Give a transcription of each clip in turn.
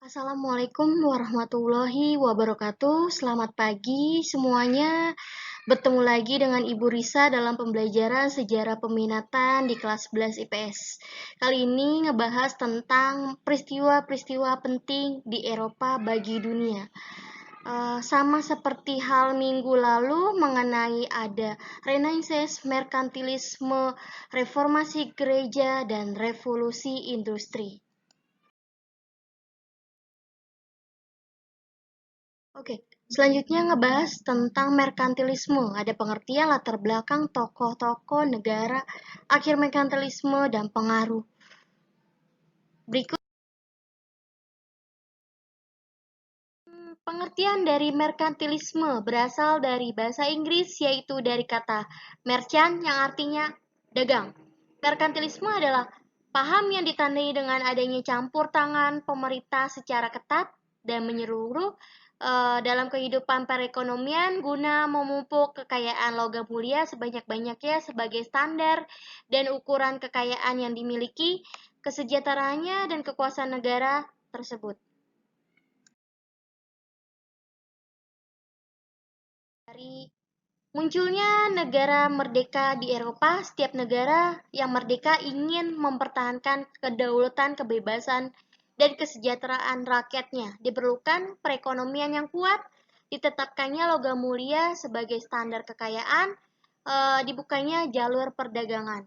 Assalamualaikum warahmatullahi wabarakatuh. Selamat pagi semuanya. Bertemu lagi dengan Ibu Risa dalam pembelajaran sejarah peminatan di kelas 11 IPS. Kali ini ngebahas tentang peristiwa-peristiwa penting di Eropa bagi dunia. Sama seperti hal minggu lalu mengenai ada Renaissance, merkantilisme, reformasi gereja, dan revolusi industri. Oke, selanjutnya ngebahas tentang merkantilisme. Ada pengertian latar belakang tokoh-tokoh negara, akhir merkantilisme, dan pengaruh. Berikut pengertian dari merkantilisme berasal dari bahasa Inggris, yaitu dari kata merchant yang artinya dagang. Merkantilisme adalah paham yang ditandai dengan adanya campur tangan pemerintah secara ketat dan menyeluruh dalam kehidupan perekonomian guna memupuk kekayaan logam mulia sebanyak-banyaknya sebagai standar dan ukuran kekayaan yang dimiliki, kesejahteraannya, dan kekuasaan negara tersebut. Dari munculnya negara merdeka di Eropa, setiap negara yang merdeka ingin mempertahankan kedaulatan, kebebasan, dan kesejahteraan rakyatnya. Diperlukan perekonomian yang kuat, ditetapkannya logam mulia sebagai standar kekayaan, dibukanya jalur perdagangan.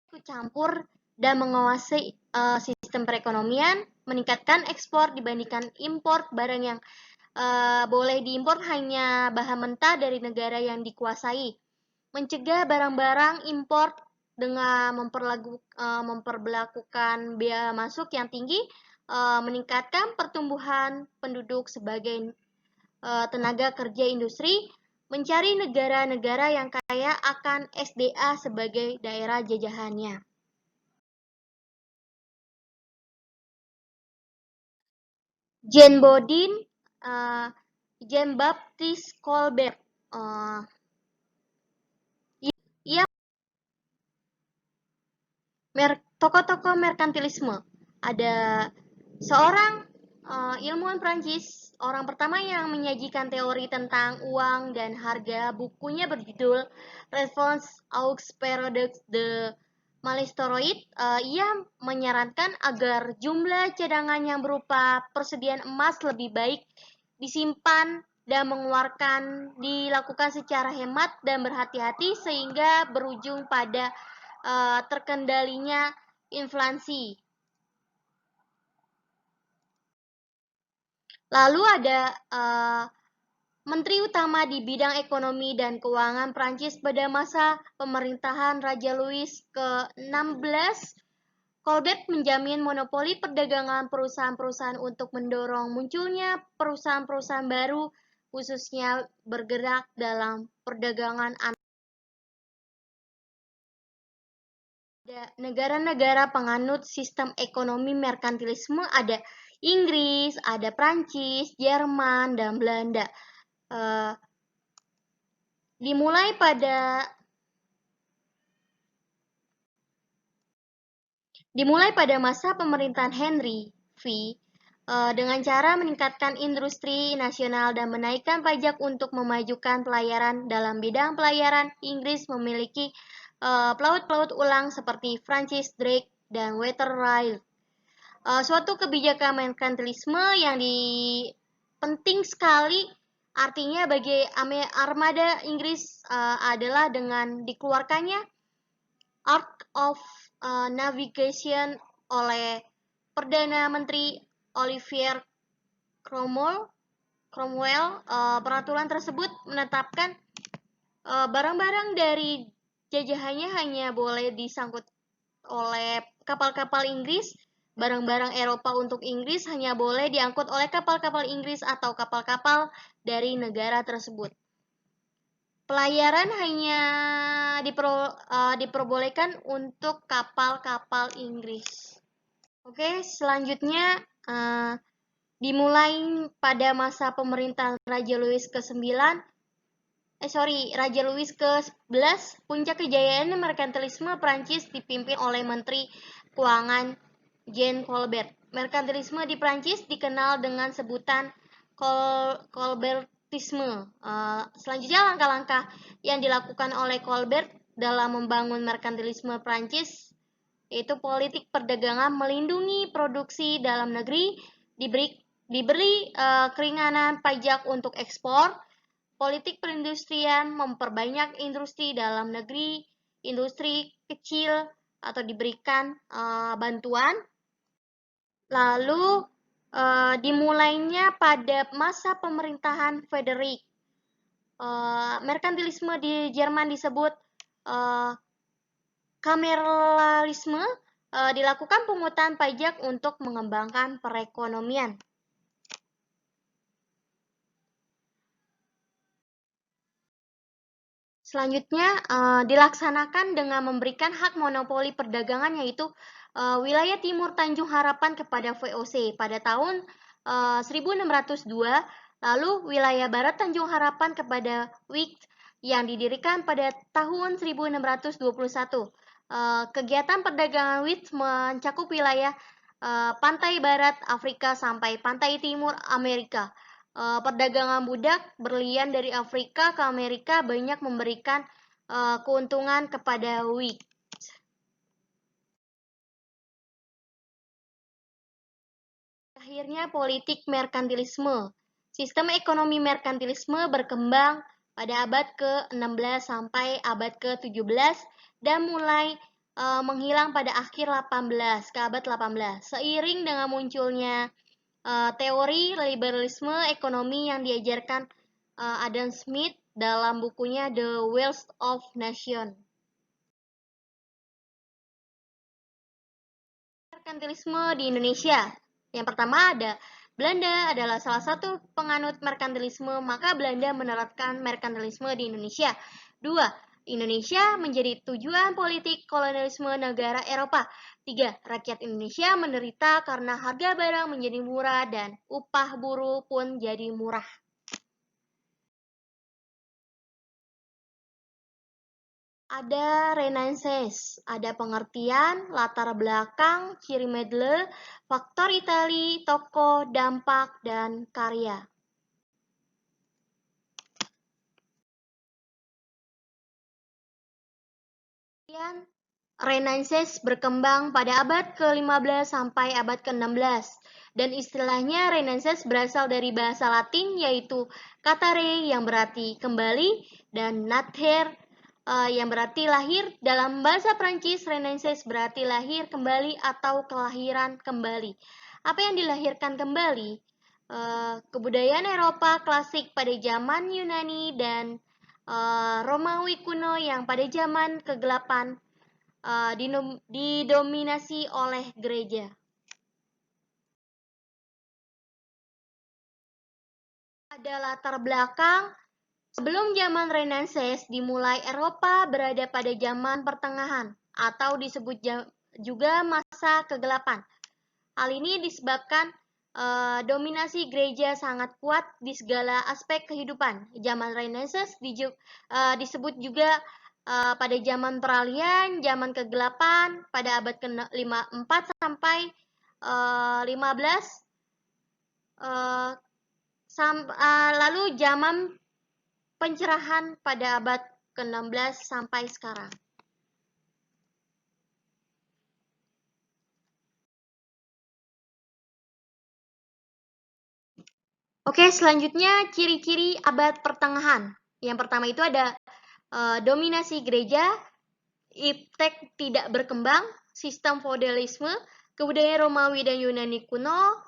Ikut campur dan menguasai sistem perekonomian, meningkatkan ekspor dibandingkan impor barang yang boleh diimpor hanya bahan mentah dari negara yang dikuasai. Mencegah barang-barang impor dengan memperlakukan biaya masuk yang tinggi, meningkatkan pertumbuhan penduduk sebagai tenaga kerja industri, mencari negara-negara yang kaya akan SDA sebagai daerah jajahannya. Jean Bodin, Jean-Baptiste Colbert, ia tokoh-tokoh merkantilisme. Ada seorang ilmuwan Prancis, orang pertama yang menyajikan teori tentang uang dan harga. Bukunya berjudul Réponse aux paradoxes de Malestroit. Ia menyarankan agar jumlah cadangan yang berupa persediaan emas lebih baik disimpan dan mengeluarkan dilakukan secara hemat dan berhati-hati sehingga berujung pada terkendalinya inflasi. Lalu ada Menteri Utama di bidang ekonomi dan keuangan Prancis pada masa pemerintahan Raja Louis ke-16. Colbert menjamin monopoli perdagangan perusahaan-perusahaan untuk mendorong munculnya perusahaan-perusahaan baru, khususnya bergerak dalam perdagangan negara-negara penganut sistem ekonomi merkantilisme. Ada Inggris, ada Prancis, Jerman, dan Belanda. Dimulai pada masa pemerintahan Henry V dengan cara meningkatkan industri nasional dan menaikkan pajak untuk memajukan pelayaran. Dalam bidang pelayaran, Inggris memiliki pelaut-pelaut ulang seperti Francis Drake dan Walter Raleigh. Suatu kebijakan merkantilisme yang penting sekali artinya bagi armada Inggris adalah dengan dikeluarkannya Act of Navigation oleh Perdana Menteri Oliver Cromwell. Peraturan tersebut menetapkan barang-barang dari jajahannya hanya boleh disangkut oleh kapal-kapal Inggris. Barang-barang Eropa untuk Inggris hanya boleh diangkut oleh kapal-kapal Inggris atau kapal-kapal dari negara tersebut. Pelayaran hanya diperbolehkan untuk kapal-kapal Inggris. Oke, selanjutnya dimulai pada masa pemerintahan Raja Louis ke-9. Raja Louis ke-11, puncak kejayaan merkantilisme Prancis dipimpin oleh Menteri keuangan Jean Colbert. Merkantilisme di Prancis dikenal dengan sebutan Colbertisme. Selanjutnya langkah-langkah yang dilakukan oleh Colbert dalam membangun merkantilisme Prancis yaitu politik perdagangan melindungi produksi dalam negeri, diberi keringanan pajak untuk ekspor, politik perindustrian memperbanyak industri dalam negeri, industri kecil atau diberikan bantuan. Lalu dimulainya pada masa pemerintahan Frederick. Merkantilisme di Jerman disebut kameralisme, dilakukan pungutan pajak untuk mengembangkan perekonomian. Selanjutnya dilaksanakan dengan memberikan hak monopoli perdagangan yaitu wilayah Timur Tanjung Harapan kepada VOC pada tahun 1602, lalu wilayah Barat Tanjung Harapan kepada Whig yang didirikan pada tahun 1621. Kegiatan perdagangan Whig mencakup wilayah pantai barat Afrika sampai pantai timur Amerika. Perdagangan budak berlian dari Afrika ke Amerika banyak memberikan keuntungan kepada Whig. Akhirnya politik merkantilisme. Sistem ekonomi merkantilisme berkembang pada abad ke-16 sampai abad ke-17 dan mulai menghilang pada akhir 18 ke abad 18. Seiring dengan munculnya teori liberalisme ekonomi yang diajarkan Adam Smith dalam bukunya The Wealth of Nations. Merkantilisme di Indonesia. Yang pertama ada Belanda adalah salah satu penganut merkantilisme, maka Belanda menerapkan merkantilisme di Indonesia. 2. Indonesia menjadi tujuan politik kolonialisme negara Eropa. 3. Rakyat Indonesia menderita karena harga barang menjadi murah dan upah buruh pun jadi murah. Ada Renaissance, ada pengertian, latar belakang, ciri medley, faktor Itali, tokoh, dampak, dan karya. Renaissance berkembang pada abad ke-15 sampai abad ke-16 dan istilahnya Renaissance berasal dari bahasa Latin yaitu kata re yang berarti kembali dan nater yang berarti lahir. Dalam bahasa Prancis, Renaissance berarti lahir kembali atau kelahiran kembali. Apa yang dilahirkan kembali? Kebudayaan Eropa klasik pada zaman Yunani dan Romawi kuno yang pada zaman kegelapan didominasi oleh gereja. Ada latar belakang. Sebelum zaman Renaissance dimulai, Eropa berada pada zaman pertengahan atau disebut juga masa kegelapan. Hal ini disebabkan dominasi gereja sangat kuat di segala aspek kehidupan. Zaman Renaissance disebut juga pada zaman peralihan, zaman kegelapan, pada abad ke-4 sampai 15, lalu zaman pencerahan pada abad ke-16 sampai sekarang. Oke, selanjutnya ciri-ciri abad pertengahan. Yang pertama itu ada dominasi gereja, iptek tidak berkembang, sistem feodalisme, kebudayaan Romawi dan Yunani kuno,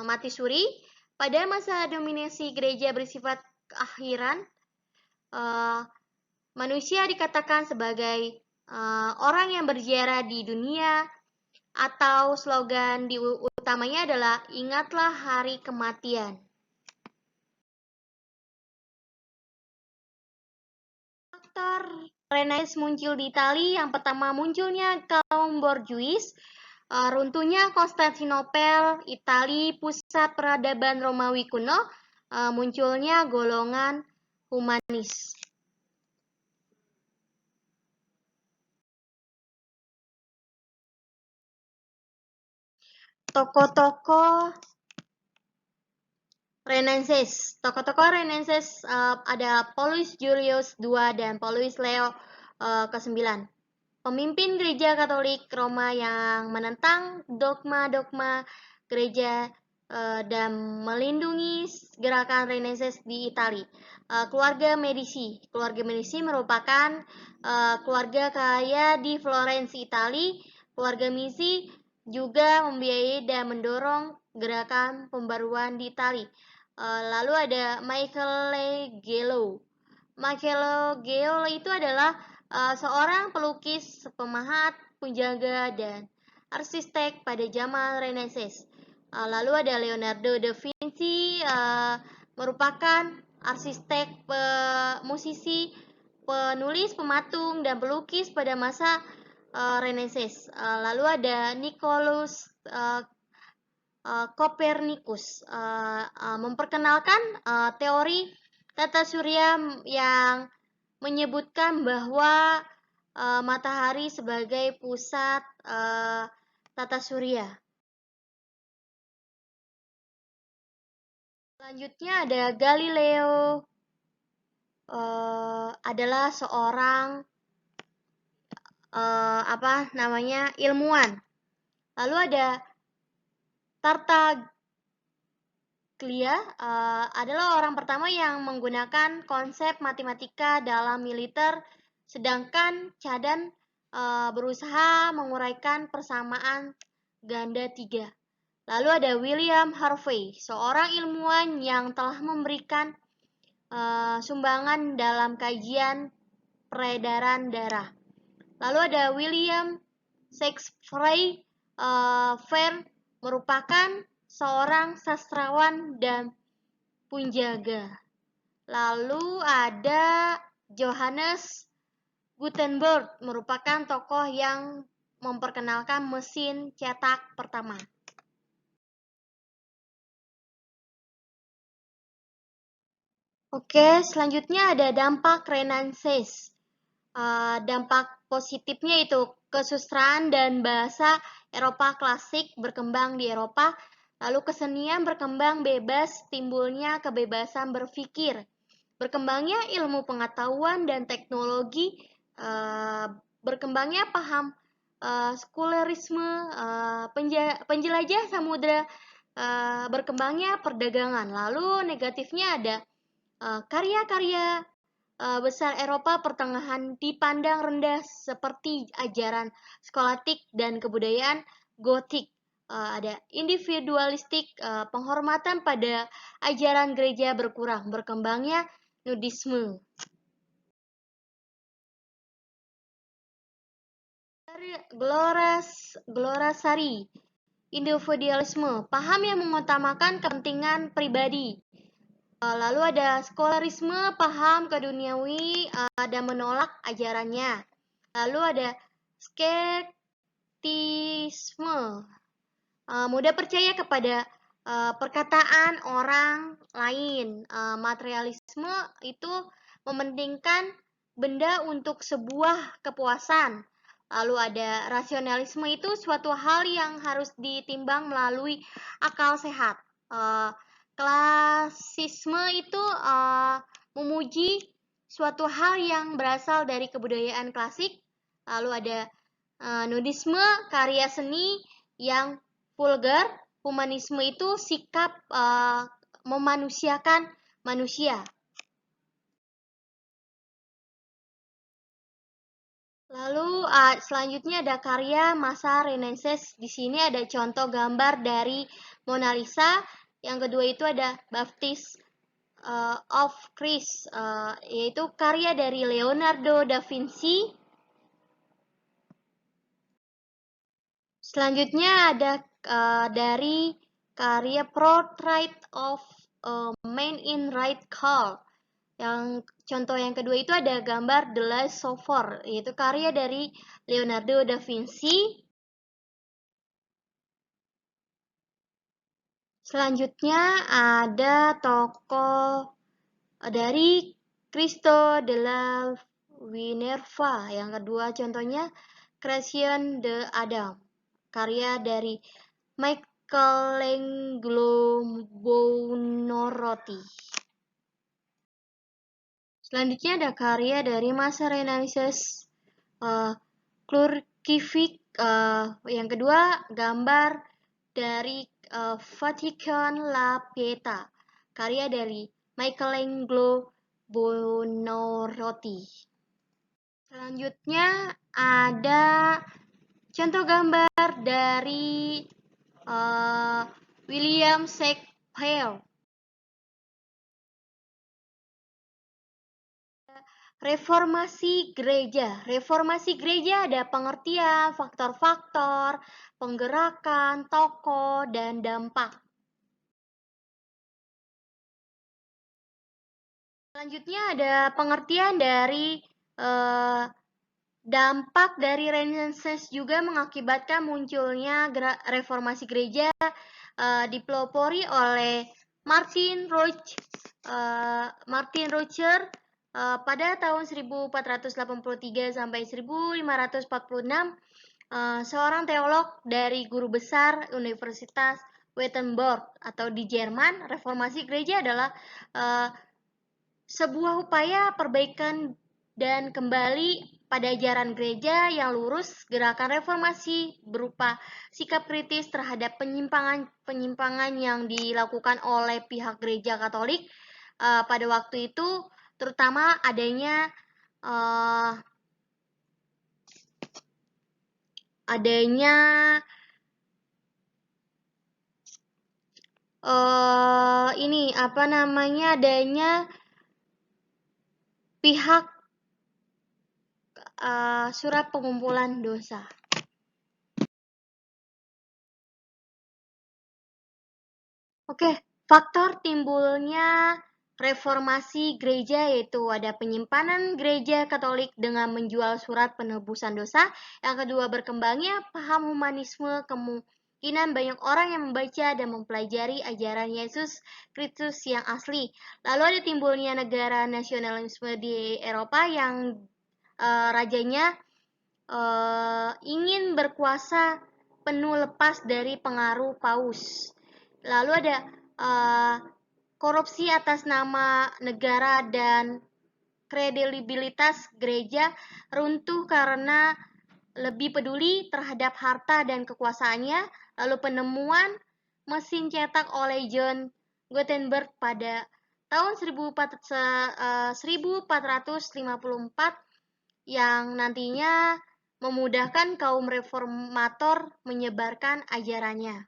mati suri. Pada masa dominasi gereja bersifat keakhiran, manusia dikatakan sebagai orang yang berziarah di dunia, atau slogan utamanya adalah ingatlah hari kematian. Faktor Renaissance muncul di Italia. Yang pertama munculnya kaum borjuis, runtuhnya Konstantinopel, Italia pusat peradaban Romawi kuno, munculnya golongan humanis. tokoh-tokoh Renaissance. Tokoh-tokoh Renaissance ada Paulus Julius II dan Paulus Leo ke-9. Pemimpin gereja Katolik Roma yang menentang dogma-dogma gereja dan melindungi gerakan Renaissance di Italia. Keluarga Medici. Keluarga Medici merupakan keluarga kaya di Florence, Italia. Keluarga Medici juga membiayai dan mendorong gerakan pembaruan di Italia. Lalu ada Michelangelo. Michelangelo itu adalah seorang pelukis, pemahat, penjaga, dan arsitek pada zaman Renaissance. Lalu ada Leonardo da Vinci, merupakan arsitek, musisi, penulis, pematung, dan pelukis pada masa Renaissance. Lalu ada Nicolaus Copernicus memperkenalkan teori tata surya yang menyebutkan bahwa matahari sebagai pusat tata surya. Selanjutnya ada Galileo, adalah seorang ilmuwan. Lalu ada Tartaglia, adalah orang pertama yang menggunakan konsep matematika dalam militer, sedangkan Cadan berusaha menguraikan persamaan ganda 3. Lalu ada William Harvey, seorang ilmuwan yang telah memberikan sumbangan dalam kajian peredaran darah. Lalu ada William Shakespeare, merupakan seorang sastrawan dan penjaga. Lalu ada Johannes Gutenberg, merupakan tokoh yang memperkenalkan mesin cetak pertama. Oke, selanjutnya ada dampak Renaissance. Dampak positifnya itu kesusastraan dan bahasa Eropa klasik berkembang di Eropa, lalu kesenian berkembang bebas, timbulnya kebebasan berpikir, berkembangnya ilmu pengetahuan dan teknologi, berkembangnya paham sekularisme, penjelajah samudera, berkembangnya perdagangan. Lalu negatifnya ada karya-karya besar Eropa pertengahan dipandang rendah seperti ajaran skolatik dan kebudayaan Gotik. Ada individualistik, penghormatan pada ajaran gereja berkurang, berkembangnya nudisme. Glorasari, individualisme, paham yang mengutamakan kepentingan pribadi. Lalu ada skolarisme, paham keduniawi dan menolak ajarannya. Lalu ada skeptisme, mudah percaya kepada perkataan orang lain. Materialisme itu mementingkan benda untuk sebuah kepuasan. Lalu ada rasionalisme, itu suatu hal yang harus ditimbang melalui akal sehat. Klasisme itu memuji suatu hal yang berasal dari kebudayaan klasik. Lalu ada nudisme, karya seni yang vulgar. Humanisme itu sikap memanusiakan manusia. Lalu selanjutnya ada karya masa Renaissance. Di sini ada contoh gambar dari Mona Lisa. Yang kedua itu ada Baptist of Christ, yaitu karya dari Leonardo da Vinci. Selanjutnya ada dari karya Portrait of a Man in Red Coat. Yang contoh yang kedua itu ada gambar The Last Supper, yaitu karya dari Leonardo da Vinci. Selanjutnya ada tokoh dari Cristo della Minerva. Yang kedua contohnya Creation de Adam, karya dari Michelangelo Selanjutnya ada karya dari masa Renaissance Klurkiewicz. Yang kedua, gambar dari Vatican La Pietà, karya dari Michelangelo Buonarroti. Selanjutnya ada contoh gambar dari William Shakespeare. Reformasi gereja. Reformasi gereja ada pengertian, faktor-faktor, penggerakan, tokoh, dan dampak. Selanjutnya ada pengertian dari dampak dari Renaissance juga mengakibatkan munculnya reformasi gereja dipelopori oleh Martin Luther pada tahun 1483 sampai 1546. Seorang teolog dari guru besar Universitas Wittenberg atau di Jerman. Reformasi gereja adalah sebuah upaya perbaikan dan kembali pada ajaran gereja yang lurus. Gerakan reformasi berupa sikap kritis terhadap penyimpangan yang dilakukan oleh pihak gereja Katolik pada waktu itu, terutama adanya adanya pihak surat pengumpulan dosa. Oke, faktor timbulnya reformasi gereja yaitu ada penyimpanan gereja Katolik dengan menjual surat penebusan dosa. Yang kedua, berkembangnya paham humanisme, kemungkinan banyak orang yang membaca dan mempelajari ajaran Yesus Kristus yang asli. Lalu ada timbulnya negara nasionalisme di Eropa yang rajanya ingin berkuasa penuh lepas dari pengaruh paus. Lalu ada korupsi atas nama negara dan kredibilitas gereja runtuh karena lebih peduli terhadap harta dan kekuasaannya. Lalu penemuan mesin cetak oleh John Gutenberg pada tahun 1454 yang nantinya memudahkan kaum reformator menyebarkan ajarannya.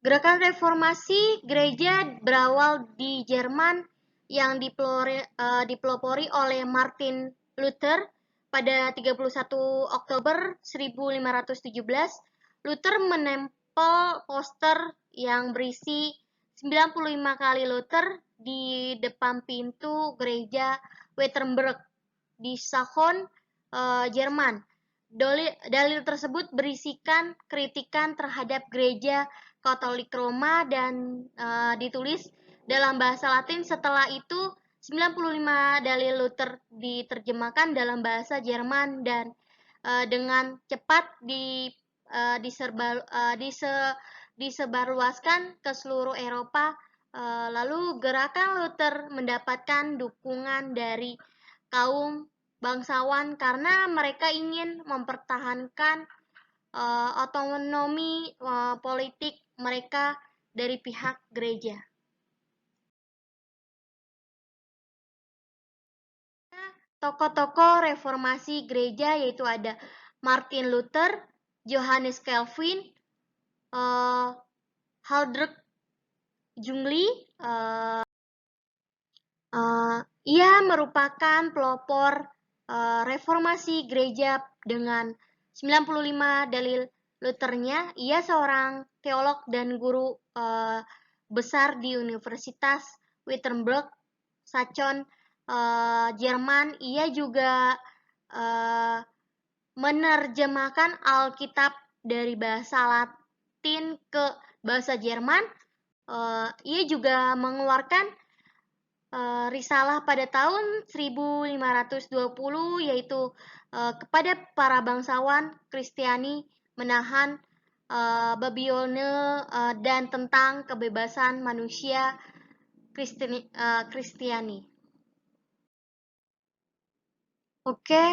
Gerakan reformasi gereja berawal di Jerman yang dipelopori oleh Martin Luther pada 31 Oktober 1517. Luther menempel poster yang berisi 95 kali Luther di depan pintu gereja Wittenberg di Saxon, Jerman. Dalil tersebut berisikan kritikan terhadap gereja Katolik Roma dan ditulis dalam bahasa Latin. Setelah itu, 95 dalil Luther diterjemahkan dalam bahasa Jerman dan dengan cepat disebarluaskan ke seluruh Eropa. Lalu gerakan Luther mendapatkan dukungan dari kaum bangsawan karena mereka ingin mempertahankan otonomi politik mereka dari pihak gereja. Tokoh-tokoh reformasi gereja yaitu ada Martin Luther, Johannes Calvin, Hildegard Zwingli. Ia merupakan pelopor reformasi gereja dengan 95 dalil Luthernya. Ia seorang teolog dan guru besar di Universitas Wittenberg, Saxon, Jerman. Ia juga menerjemahkan Alkitab dari bahasa Latin ke bahasa Jerman. Ia juga mengeluarkan risalah pada tahun 1520, yaitu kepada para bangsawan Kristiani menahan Babilonia dan tentang kebebasan manusia Kristiani. Oke,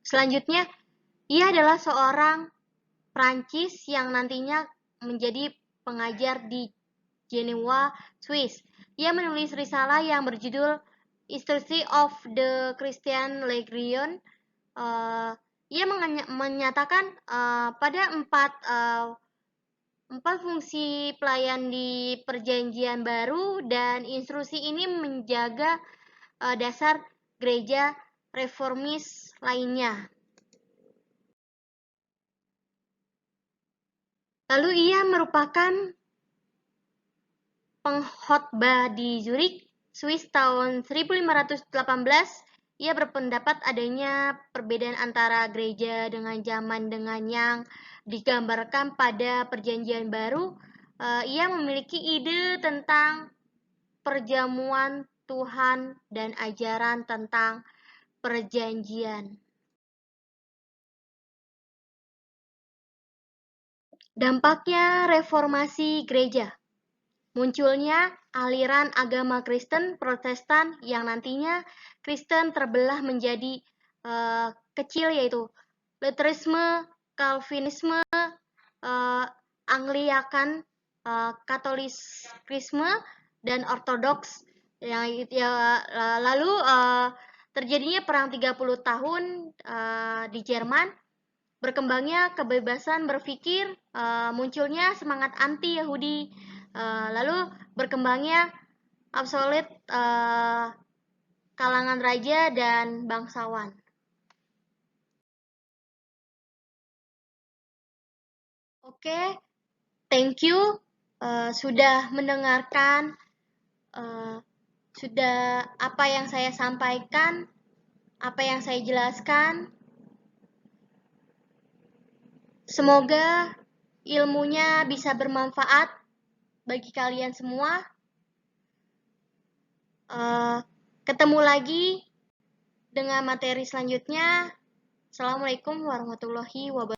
selanjutnya ia adalah seorang Prancis yang nantinya menjadi pengajar di Jenewa, Swiss. Ia menulis risalah yang berjudul History of the Christian Legion. Ia menyatakan pada empat fungsi pelayan di Perjanjian Baru, dan instruksi ini menjaga dasar gereja reformis lainnya. Lalu ia merupakan pengkhotbah di Zurich, Swiss tahun 1518. Ia berpendapat adanya perbedaan antara gereja dengan zaman dengan yang digambarkan pada Perjanjian Baru. Ia memiliki ide tentang perjamuan Tuhan dan ajaran tentang perjanjian. Dampaknya reformasi gereja. Munculnya aliran agama Kristen Protestan yang nantinya Kristen terbelah menjadi kecil, yaitu Lutherisme, Calvinisme, Anglikan, Katolikisme, dan Ortodoks. Lalu terjadinya perang 30 tahun di Jerman. Berkembangnya kebebasan berpikir, munculnya semangat anti-Yahudi, lalu berkembangnya absolut kalangan raja dan bangsawan. Oke, thank you sudah mendengarkan, sudah apa yang saya sampaikan, apa yang saya jelaskan. Semoga ilmunya bisa bermanfaat bagi kalian semua. Ketemu lagi dengan materi selanjutnya. Assalamualaikum warahmatullahi wabarakatuh.